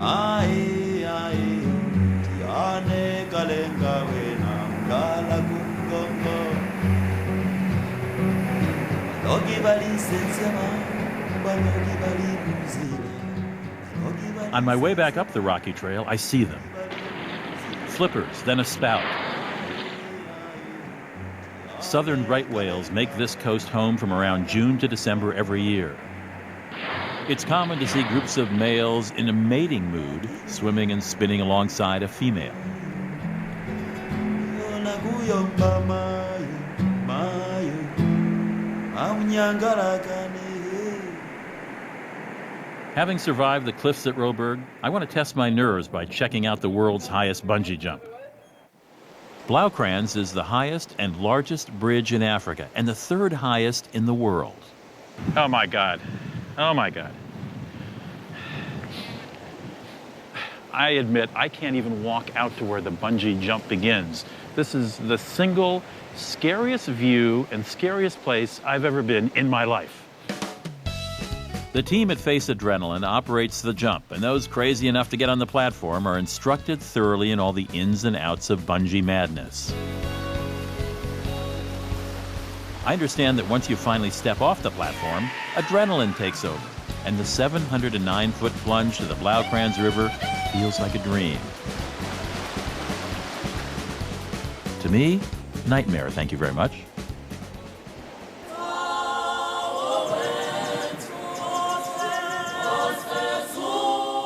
Ae, ae, tiane kalenga wena mgala kungongo. Balogi bali sensema, balogi bali muzile. On my way back up the rocky trail, I see them. Flippers, then a spout. Southern right whales make this coast home from around June to December every year. It's common to see groups of males in a mating mood swimming and spinning alongside a female. Having survived the cliffs at Roburg, I want to test my nerves by checking out the world's highest bungee jump. Blauwkrans is the highest and largest bridge in Africa and the third highest in the world. Oh my God. Oh my God. I admit I can't even walk out to where the bungee jump begins. This is the single scariest view and scariest place I've ever been in my life. The team at Face Adrenaline operates the jump, and those crazy enough to get on the platform are instructed thoroughly in all the ins and outs of bungee madness. I understand that once you finally step off the platform, adrenaline takes over, and the 709-foot plunge to the Blauwkrans River feels like a dream. To me, nightmare, thank you very much.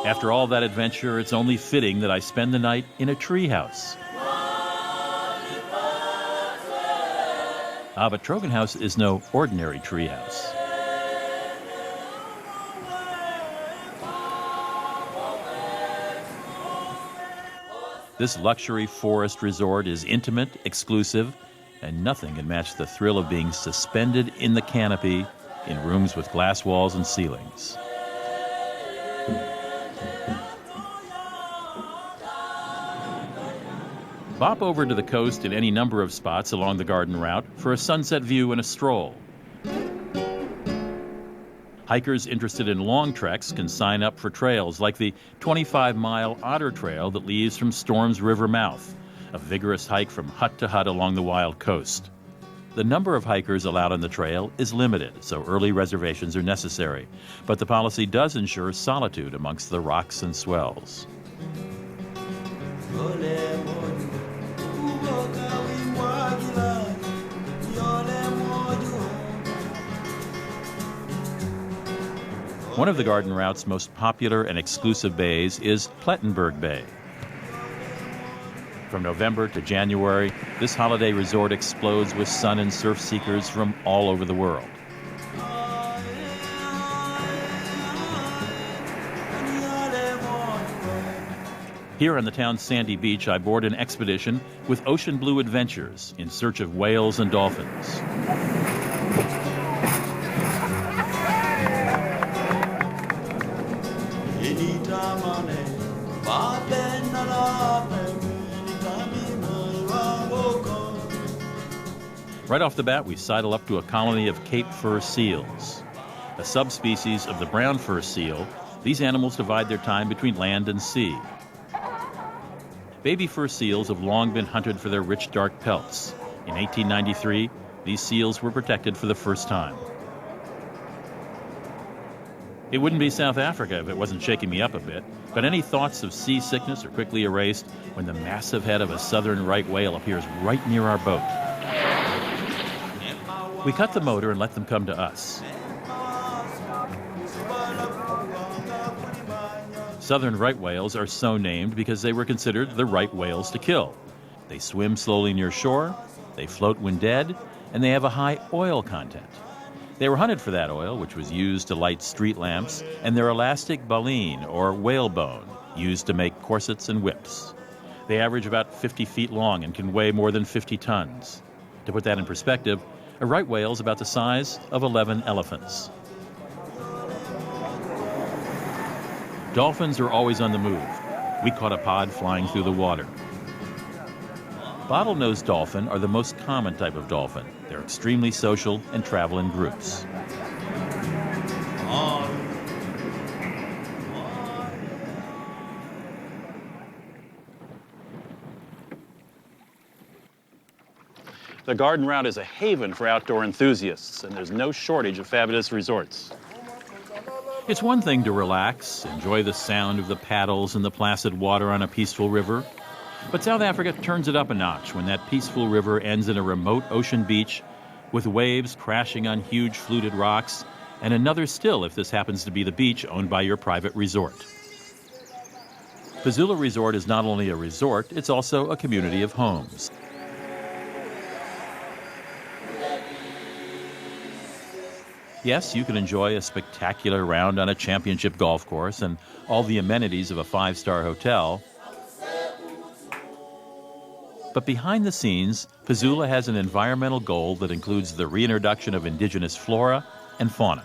After all that adventure, it's only fitting that I spend the night in a treehouse. But Trogan House is no ordinary treehouse. This luxury forest resort is intimate, exclusive, and nothing can match the thrill of being suspended in the canopy in rooms with glass walls and ceilings. Bop over to the coast in any number of spots along the garden route for a sunset view and a stroll. Hikers interested in long treks can sign up for trails like the 25-mile Otter Trail that leads from Storms River mouth, a vigorous hike from hut to hut along the wild coast. The number of hikers allowed on the trail is limited, so early reservations are necessary, but the policy does ensure solitude amongst the rocks and swells. One of the garden route's most popular and exclusive bays is Plettenberg Bay. From November to January, this holiday resort explodes with sun and surf seekers from all over the world. Here on the town's sandy beach, I board an expedition with Ocean Blue Adventures in search of whales and dolphins. Right off the bat, we sidle up to a colony of Cape fur seals. A subspecies of the brown fur seal, these animals divide their time between land and sea. Baby fur seals have long been hunted for their rich, dark pelts. In 1893, these seals were protected for the first time. It wouldn't be South Africa if it wasn't shaking me up a bit, but any thoughts of seasickness are quickly erased when the massive head of a southern right whale appears right near our boat. We cut the motor and let them come to us. Southern right whales are so named because they were considered the right whales to kill. They swim slowly near shore, they float when dead, and they have a high oil content. They were hunted for that oil, which was used to light street lamps, and their elastic baleen, or whalebone, used to make corsets and whips. They average about 50 feet long and can weigh more than 50 tons. To put that in perspective, a right whale is about the size of 11 elephants. Dolphins are always on the move. We caught a pod flying through the water. Bottlenose dolphin are the most common type of dolphin. They're extremely social and travel in groups. The Garden Route is a haven for outdoor enthusiasts, and there's no shortage of fabulous resorts. It's one thing to relax, enjoy the sound of the paddles and the placid water on a peaceful river. But South Africa turns it up a notch when that peaceful river ends in a remote ocean beach with waves crashing on huge fluted rocks, and another still if this happens to be the beach owned by your private resort. Fazula Resort is not only a resort, it's also a community of homes. Yes, you can enjoy a spectacular round on a championship golf course and all the amenities of a five-star hotel. But behind the scenes, Fazula has an environmental goal that includes the reintroduction of indigenous flora and fauna.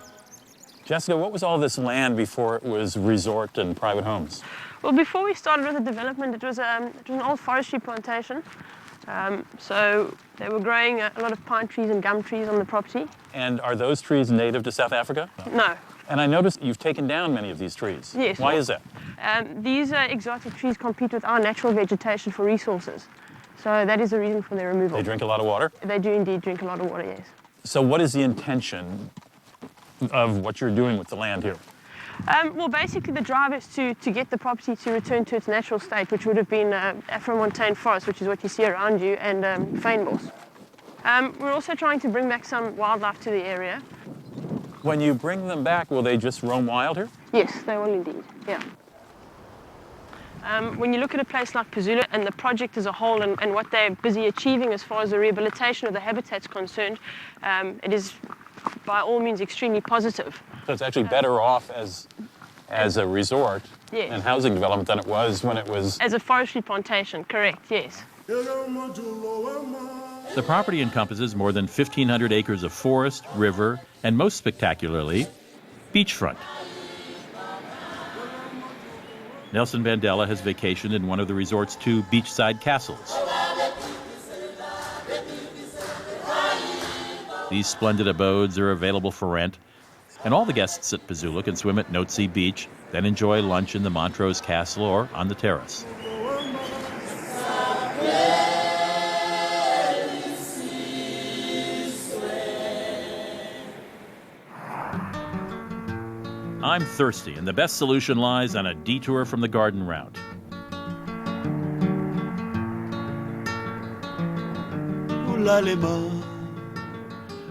Jessica, what was all this land before it was resort and private homes? Well, before we started with the development, it was an old forestry plantation. So they were growing a lot of pine trees and gum trees on the property. And are those trees native to South Africa? No. And I noticed you've taken down many of these trees. Yes. Why is that? These exotic trees compete with our natural vegetation for resources. So that is the reason for their removal. They drink a lot of water? They do indeed drink a lot of water, yes. So what is the intention of what you're doing with the land here? Well, basically the drive is to get the property to return to its natural state, which would have been Afro-montane forest, which is what you see around you, and fynbos. We're also trying to bring back some wildlife to the area. When you bring them back, will they just roam wild here? Yes, they will indeed, yeah. When you look at a place like Fazula and the project as a whole and what they're busy achieving as far as the rehabilitation of the habitat's concerned, it is by all means extremely positive. So it's actually better off as a resort and housing development than it was when it was... As a forestry plantation, correct, yes. The property encompasses more than 1,500 acres of forest, river, and most spectacularly, beachfront. Nelson Mandela has vacationed in one of the resort's 2 beachside castles. These splendid abodes are available for rent, and all the guests at Fazula can swim at Notsea Beach, then enjoy lunch in the Montrose Castle or on the terrace. I'm thirsty, and the best solution lies on a detour from the garden route.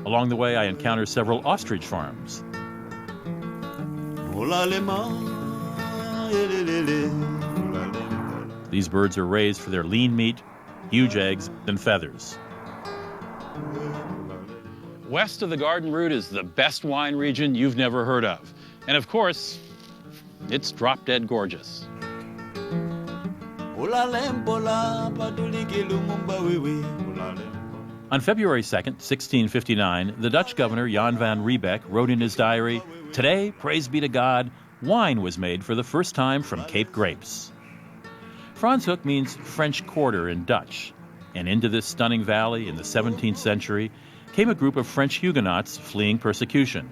Along the way, I encounter several ostrich farms. These birds are raised for their lean meat, huge eggs, and feathers. West of the Garden Route is the best wine region you've never heard of. And of course, it's drop-dead gorgeous. On February 2nd, 1659, the Dutch governor Jan van Riebeck wrote in his diary, "Today, praise be to God, wine was made for the first time from Cape grapes." Franschhoek means French quarter in Dutch, and into this stunning valley in the 17th century came a group of French Huguenots fleeing persecution.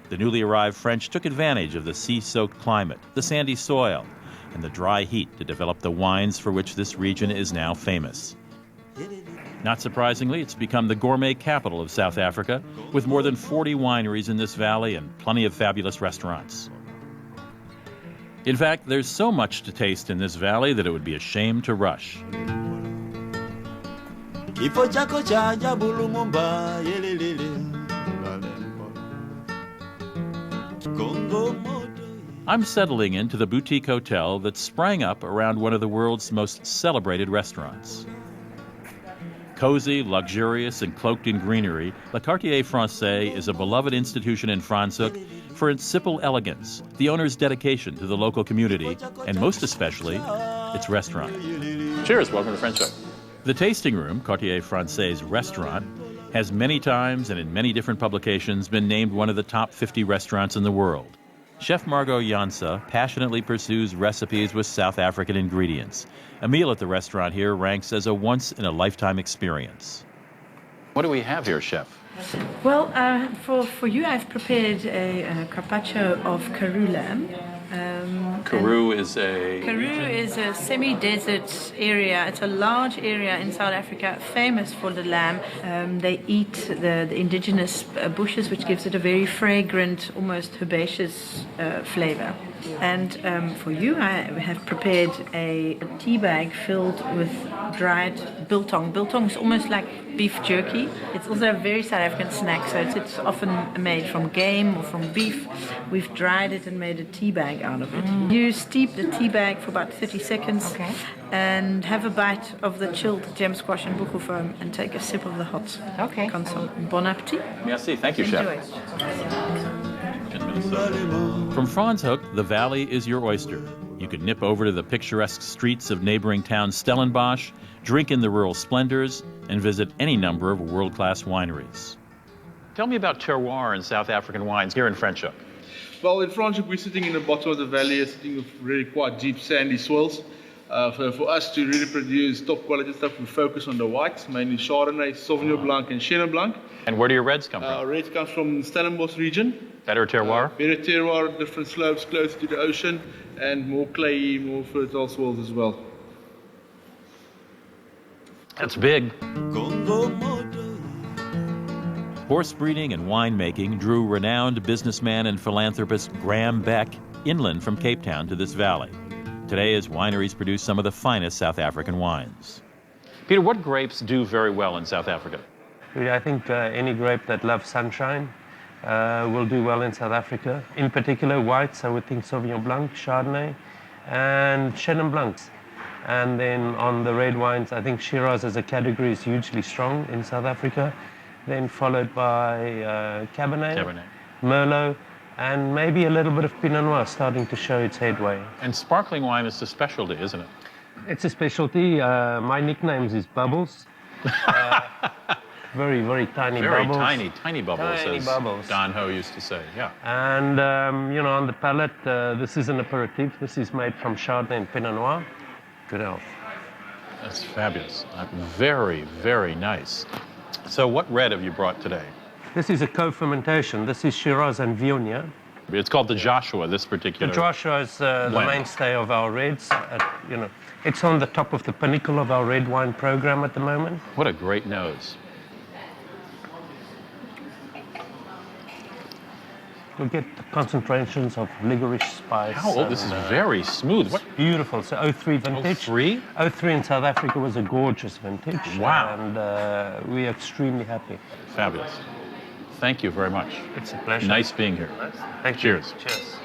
The newly arrived French took advantage of the sea-soaked climate, the sandy soil, and the dry heat to develop the wines for which this region is now famous. Not surprisingly, it's become the gourmet capital of South Africa, with more than 40 wineries in this valley and plenty of fabulous restaurants. In fact, there's so much to taste in this valley that it would be a shame to rush. I'm settling into the boutique hotel that sprang up around one of the world's most celebrated restaurants. Cozy, luxurious, and cloaked in greenery, Le Quartier Français is a beloved institution in Franschhoek for its simple elegance, the owner's dedication to the local community, and most especially, its restaurant. Cheers, welcome to Franschhoek. The tasting room, Quartier Français Restaurant, has many times and in many different publications been named one of the top 50 restaurants in the world. Chef Margot Jansa passionately pursues recipes with South African ingredients. A meal at the restaurant here ranks as a once-in-a-lifetime experience. What do we have here, Chef? Well, for you, I've prepared a carpaccio of karoo lamb Karoo is a... Karoo is a semi-desert area. It's a large area in South Africa, famous for the lamb. They eat the indigenous bushes, which gives it a very fragrant, almost herbaceous flavor. And for you, I have prepared a tea bag filled with dried biltong. Biltong is almost like beef jerky. It's also a very South African snack, so it's often made from game or from beef. We've dried it and made a tea bag out of it. You steep the tea bag for about 30 seconds and have a bite of the chilled gem squash and buku foam and take a sip of the hot consomme. Bon appetit. Merci, thank you, Enjoy. Chef. From Franschhoek, the valley is your oyster. You can nip over to the picturesque streets of neighboring town Stellenbosch, drink in the rural splendors, and visit any number of world-class wineries. Tell me about terroir and South African wines here in Franschhoek. Well, in Franschhoek, we're sitting in the bottom of the valley, sitting with really quite deep sandy soils. For us to really produce top quality stuff, we focus on the whites, mainly Chardonnay, Sauvignon Blanc, and Chenin Blanc. And where do your reds come from? Reds comes from Stellenbosch region. Better terroir? Better terroir, different slopes, close to the ocean, and more clayey, more fertile soils as well. That's big. Congo moto. Horse breeding and winemaking drew renowned businessman and philanthropist Graham Beck inland from Cape Town to this valley. Today, his wineries produce some of the finest South African wines. Peter, what grapes do very well in South Africa? I think any grape that loves sunshine will do well in South Africa. In particular, whites, I would think Sauvignon Blanc, Chardonnay, and Chenin Blancs. And then on the red wines, I think Shiraz as a category is hugely strong in South Africa. Then followed by Cabernet, Merlot, and maybe a little bit of Pinot Noir starting to show its headway. And sparkling wine is a specialty, isn't it? It's a specialty. My nickname is Bubbles. Very, very tiny bubbles. Very tiny bubbles, Tiny as bubbles. Don Ho used to say, yeah. And, on the palate, this is an aperitif. This is made from Chardonnay and Pinot Noir. Good health. That's fabulous. Very, very nice. So what red have you brought today? This is a co-fermentation. This is Shiraz and Viognier. It's called the Joshua, this particular. The Joshua is the blend. mainstay of our reds. It's on the top of the pinnacle of our red wine program at the moment. What a great nose. You'll get concentrations of licorice spice. This is very smooth. What? Beautiful. So 03 vintage. 03? 03 in South Africa was a gorgeous vintage. Wow. And we're extremely happy. Fabulous. Thank you very much. It's a pleasure. Nice being here. Thank you. Cheers. Cheers.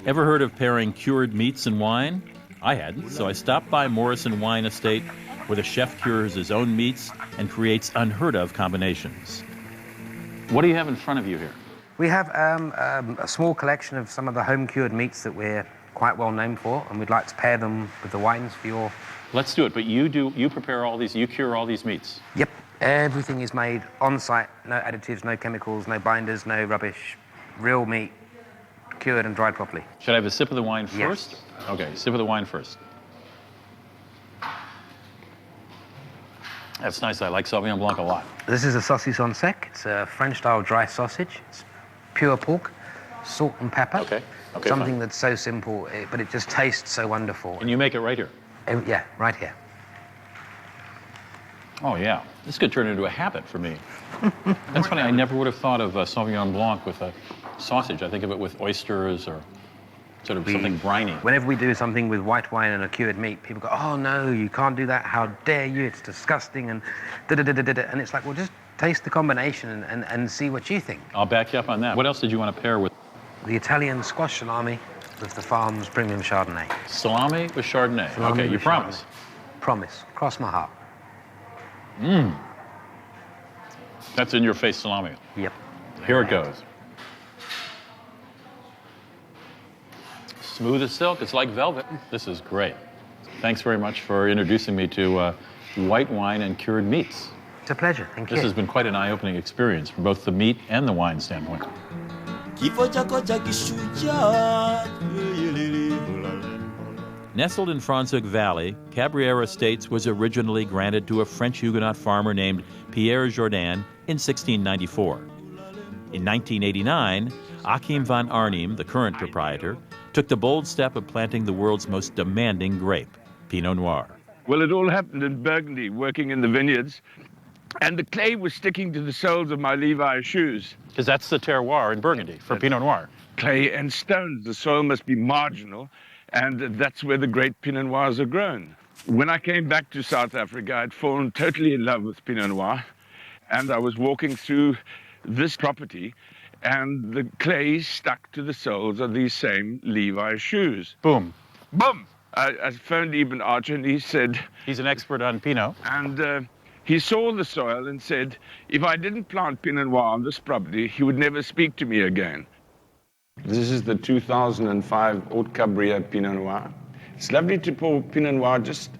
Ever heard of pairing cured meats and wine? I hadn't, so I stopped by Morrison Wine Estate, where the chef cures his own meats and creates unheard-of combinations. What do you have in front of you here? We have a small collection of some of the home-cured meats that we're quite well known for, and we'd like to pair them with the wines for your... Let's do it, but you prepare all these, you cure all these meats? Yep. Everything is made on-site, no additives, no chemicals, no binders, no rubbish. Real meat, cured and dried properly. Should I have a sip of the wine first? Yes. Okay, sip of the wine first. That's nice. I like Sauvignon Blanc a lot. This is a saucisson sec. It's a French-style dry sausage. It's pure pork, salt and pepper. Okay, Something fine. that's so simple, but it just tastes so wonderful. And you make it right here? Yeah, right here. Oh, yeah. This could turn into a habit for me. That's funny. I never would have thought of Sauvignon Blanc with a sausage. I think of it with oysters or sort of something briny. Whenever we do something with white wine and a cured meat, people go, oh, no, you can't do that. How dare you? It's disgusting. And da-da-da-da-da. And it's like, well, just taste the combination and see what you think. I'll back you up on that. What else did you want to pair with? The Italian squash salami with the farm's premium Chardonnay. Salami with Chardonnay. Salami Okay, you with promise? Chardonnay. Promise. Cross my heart. That's in your face salami. Yep. Here it goes. Smooth as silk. It's like velvet. This is great. Thanks very much for introducing me to white wine and cured meats. It's a pleasure. Thank you. This has been quite an eye-opening experience from both the meat and the wine standpoint. Nestled in Franschhoek Valley, Cabrera Estates was originally granted to a French Huguenot farmer named Pierre Jourdain in 1694. In 1989, Achim van Arnhem, the current proprietor, took the bold step of planting the world's most demanding grape, Pinot Noir. Well, it all happened in Burgundy, working in the vineyards, and the clay was sticking to the soles of my Levi shoes. Because that's the terroir in Burgundy for Pinot Noir. Clay and stones. The soil must be marginal, and that's where the great Pinot Noirs are grown. When I came back to South Africa, I'd fallen totally in love with Pinot Noir, and I was walking through this property, and the clay stuck to the soles of these same Levi shoes. Boom. Boom! I phoned Eben Archer, and he said... He's an expert on Pinot. And he saw the soil and said, if I didn't plant Pinot Noir on this property, he would never speak to me again. This is the 2005 Haute Cabrera Pinot Noir. It's lovely to pour Pinot Noir just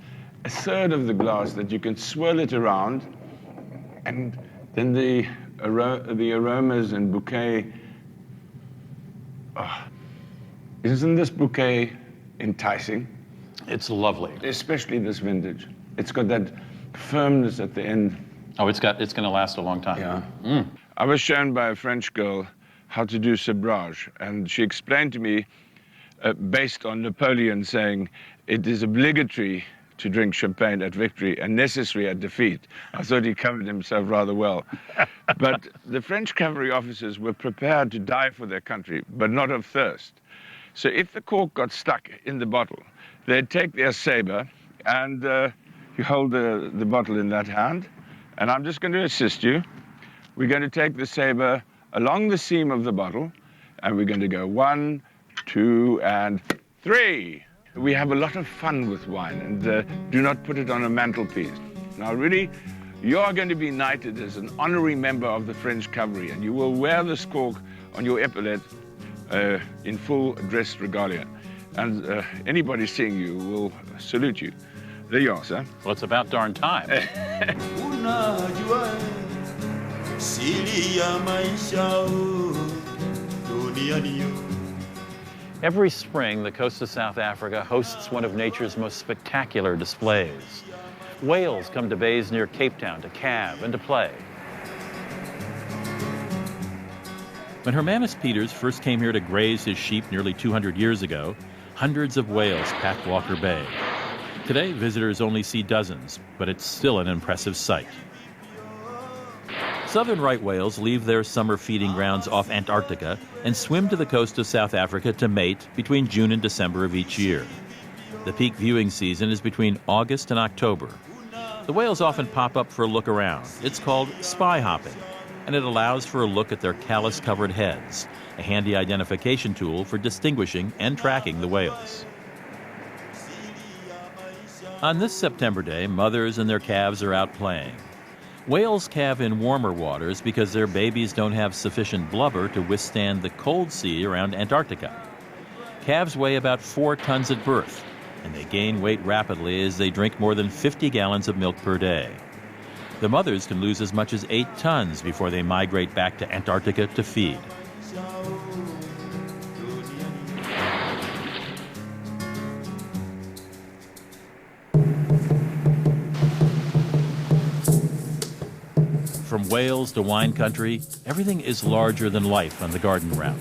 a third of the glass, that you can swirl it around, and then the aromas and bouquet. Oh, isn't this bouquet enticing? It's lovely. Especially this vintage. It's got that firmness at the end. Oh, it's going to last a long time. Yeah. I was shown by a French girl how to do sebrage, and she explained to me, based on Napoleon saying, it is obligatory to drink champagne at victory and necessary at defeat. I thought he covered himself rather well. But the French cavalry officers were prepared to die for their country, but not of thirst. So if the cork got stuck in the bottle, they'd take their saber, and you hold the bottle in that hand, and I'm just going to assist you. We're going to take the saber along the seam of the bottle, and we're going to go 1, 2, and 3. We have a lot of fun with wine, and do not put it on a mantelpiece. Now, really, you are going to be knighted as an honorary member of the French cavalry, and you will wear this cork on your epaulette in full dress regalia. And anybody seeing you will salute you. There you are, sir. Well, it's about darn time. Every spring, the coast of South Africa hosts one of nature's most spectacular displays. Whales come to bays near Cape Town to calve and to play. When Hermanus Peters first came here to graze his sheep nearly 200 years ago, hundreds of whales packed Walker Bay. Today, visitors only see dozens, but it's still an impressive sight. Southern right whales leave their summer feeding grounds off Antarctica and swim to the coast of South Africa to mate between June and December of each year. The peak viewing season is between August and October. The whales often pop up for a look around. It's called spy hopping, and it allows for a look at their callus-covered heads, a handy identification tool for distinguishing and tracking the whales. On this September day, mothers and their calves are out playing. Whales calve in warmer waters because their babies don't have sufficient blubber to withstand the cold sea around Antarctica. Calves weigh about 4 tons at birth, and they gain weight rapidly as they drink more than 50 gallons of milk per day. The mothers can lose as much as 8 tons before they migrate back to Antarctica to feed. From whales to wine country, everything is larger than life on the garden route.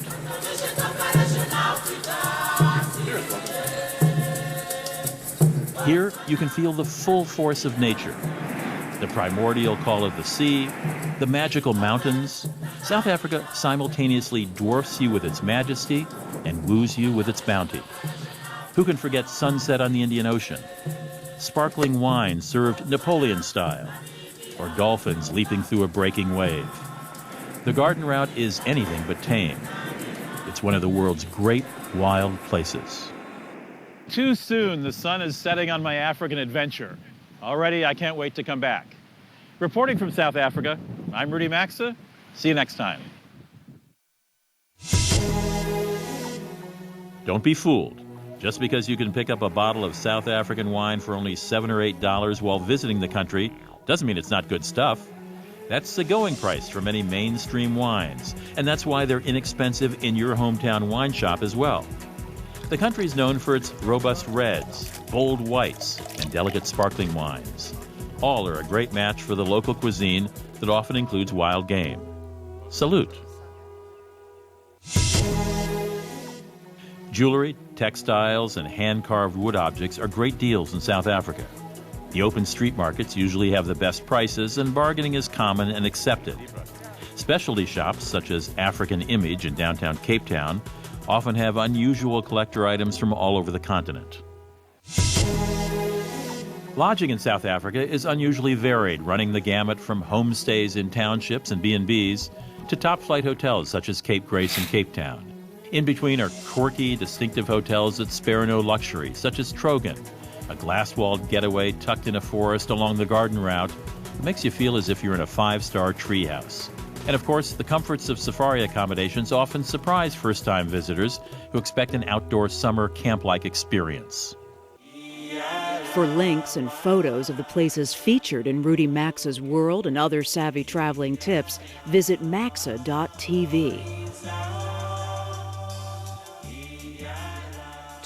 Here, you can feel the full force of nature. The primordial call of the sea, the magical mountains. South Africa simultaneously dwarfs you with its majesty and woos you with its bounty. Who can forget sunset on the Indian Ocean? Sparkling wine served Napoleon style, or dolphins leaping through a breaking wave. The garden route is anything but tame. It's one of the world's great wild places. Too soon, the sun is setting on my African adventure. Already, I can't wait to come back. Reporting from South Africa, I'm Rudy Maxa. See you next time. Don't be fooled. Just because you can pick up a bottle of South African wine for only $7 or $8 while visiting the country doesn't mean it's not good stuff. That's the going price for many mainstream wines, and that's why they're inexpensive in your hometown wine shop as well. The country's known for its robust reds, bold whites, and delicate sparkling wines. All are a great match for the local cuisine that often includes wild game. Salute. Jewelry, textiles, and hand-carved wood objects are great deals in South Africa. The open street markets usually have the best prices, and bargaining is common and accepted. Specialty shops, such as African Image in downtown Cape Town, often have unusual collector items from all over the continent. Lodging in South Africa is unusually varied, running the gamut from homestays in townships and B&Bs to top-flight hotels such as Cape Grace and Cape Town. In between are quirky, distinctive hotels that spare no luxury, such as Trogan, a glass-walled getaway tucked in a forest along the garden route. It makes you feel as if you're in a five-star treehouse. And of course, the comforts of safari accommodations often surprise first-time visitors who expect an outdoor summer camp-like experience. For links and photos of the places featured in Rudy Maxa's World and other savvy traveling tips, visit maxa.tv.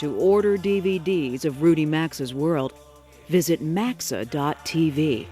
To order DVDs of Rudy Maxa's World, visit maxa.tv.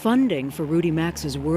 Funding for Rudy Maxa's World